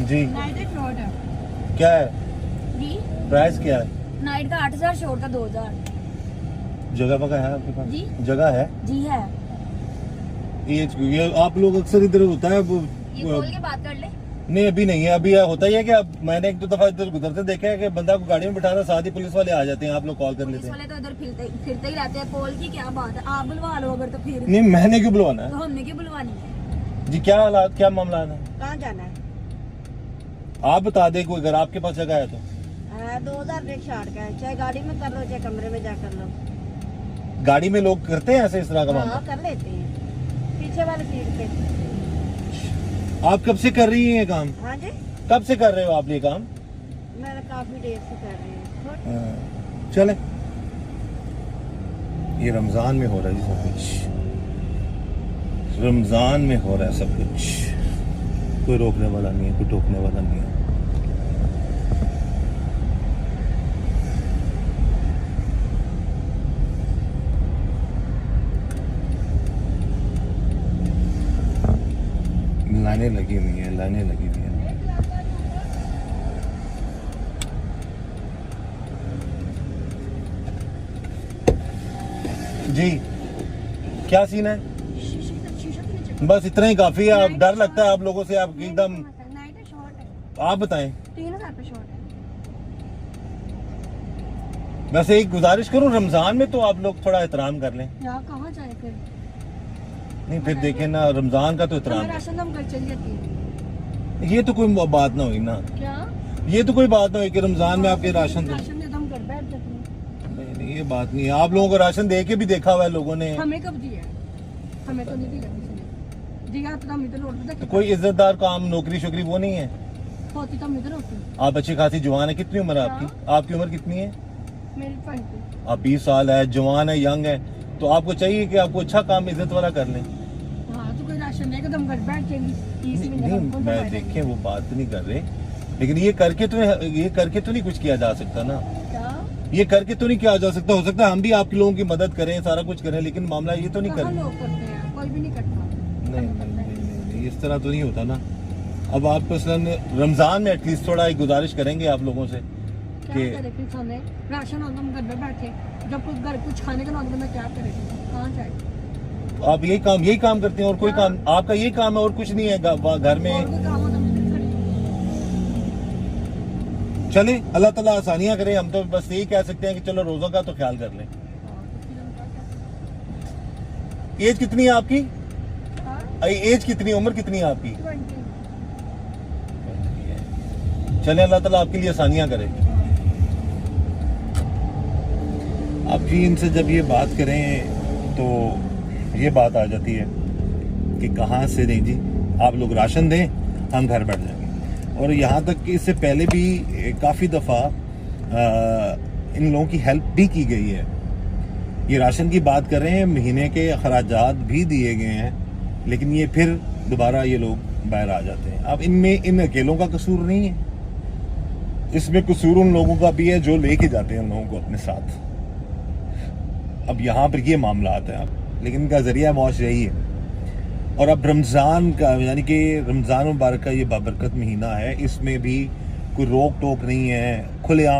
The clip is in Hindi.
जी नाइट एक फ्रॉड है क्या है, जी। प्राइस क्या है? नाइट का 8000, शॉर्ट का 2000। जगह वगैरह है आपके पास? जी जगह है। जी है। ये आप लोग अक्सर इधर होता है ये खोल के बात कर ले। नहीं अभी नहीं है, अभी होता ही है कि अब मैंने एक दो दफा इधर गुजरते देखा है कि बंदा को गाड़ी में बिठाना, साथ ही पुलिस वाले आ जाते हैं, आप लोग कॉल कर लेते पुलिस हैं। वाले तो इधर फिरते ही रहते हैं। पोल की क्या बात है, आप बुलवा लो अगर तो फिर। नहीं मैंने क्यों बुलवाना तो है हमने क्यों बुलवानी है? जी? क्या हालात, क्या मामला है? कहाँ जाना है? आप बता दे कोई, अगर आपके पास जगह है तो। 2000 रेट छाड़ का है, चाहे गाड़ी में कर लो चाहे कमरे में जा कर लो। गाड़ी में लोग करते हैं ऐसे इस तरह का हाँ मामला? कर लेते हैं, पीछे वाली सीट पे। आप कब से कर रही हैं ये काम? हाँ जी, कब से कर रहे हो आप ये काम? मैं काफी देर से कर रही हूँ। चले, ये रमजान में हो रहा है जी सब कुछ, रमजान में हो रहा है सब कुछ, कोई रोकने वाला नहीं है, कोई टोकने वाला नहीं है। लाइनें लगी हुई हैं, लाइनें लगी हुई हैं। जी क्या सीन है? बस इतना ही काफी है। आप डर लगता है आप लोगों से, आप एकदम। नाइट है, शॉर्ट है, आप बताएं। 3000 पे शॉर्ट है। वैसे एक गुजारिश करूं, रमजान में तो आप लोग थोड़ा एहतराम कर लें। यहाँ कहाँ जाए फिर? नहीं फिर देखें ना, रमजान का तो एहतराम हमें है। राशन हम घर चली जाती है। ये तो कोई बात ना हुई ना, क्या? ये तो कोई बात ना हुई कि रमजान में आपके राशन दे। राशन दे तो हम घर बैठ जाते हैं। नहीं ये बात नहीं है, आप लोगों को राशन दे के भी देखा हुआ है लोगों ने। हमें कब दिया? हमें तो नहीं दिया किसी ने। दिया तो हम इधर रोड पे तो कोई इज्जतदार काम, नौकरी शोकरी वो नहीं है? होती तो हम इधर होती। आप अच्छी खासी जवान है। कितनी उम्र है आपकी? आपकी उम्र कितनी है? मेरी 20। आप 20 साल है, जवान है, यंग है, तो आपको चाहिए कि आपको अच्छा काम इज्जत वाला कर लें। हाँ तो कोई राशन देगा तो हम घर बैठ जाएंगे। 30 मिनट नहीं हमको मैं दवाई देखें वो बात नहीं कर रहे, लेकिन ये करके तो नहीं कुछ किया जा सकता ना। क्या? ये करके तो नहीं किया जा सकता। हो सकता है हम भी आप लोगों की मदद करें, सारा कुछ करें, लेकिन मामला ये तो नहीं कहाँ कर। लोग करते हैं? कोई भी नहीं करता। नहीं, इस तरह तो नहीं होता ना। अब आप मसलन रमजान में एटलीस्ट थोड़ा एक गुजारिश करेंगे आप लोगों से क्या कि करे फिर? खाने राशन हो तो हम घर में बैठे, जब कुछ घर कुछ खाने का ना हो तो बंदा क्या करेगा? कहाँ जाए? आप यही काम करते हैं और कोई काम आपका यही काम है और कुछ नहीं है घर और में। कोई काम हो तो हम इधर खड़े। चले अल्लाह ताला आसानियां करे, हम तो बस यही कह सकते हैं कि चलो रोज़ों का तो ख्याल कर लें। हाँ, तो फिर हम क्या करें? एज कितनी है आपकी? हाँ, एज कितनी, उम्र कितनी है आपकी? 20। चले अल्लाह ताला आपके लिए आसानियां करे। आप जी इनसे जब ये बात करें तो ये बात आ जाती है कि कहाँ से दें जी, आप लोग राशन दें हम घर बैठ जाएंगे। और यहाँ तक कि इससे पहले भी काफ़ी दफ़ा इन लोगों की हेल्प भी की गई है। ये राशन की बात कर रहे हैं, महीने के अखराजात भी दिए गए हैं, लेकिन ये फिर दोबारा ये लोग बाहर आ जाते हैं। अब इनमें इन अकेलों का कसूर नहीं है, इसमें कसूर उन लोगों का भी है जो लेके जाते हैं उन लोगों को अपने साथ। अब यहाँ पर ये मामला आता है, लेकिन इनका जरिया मौज यही है। और अब रमज़ान का यानी कि रमज़ान मुबारक का ये बाबरकत महीना है, इसमें भी कोई रोक टोक नहीं है, खुलेआम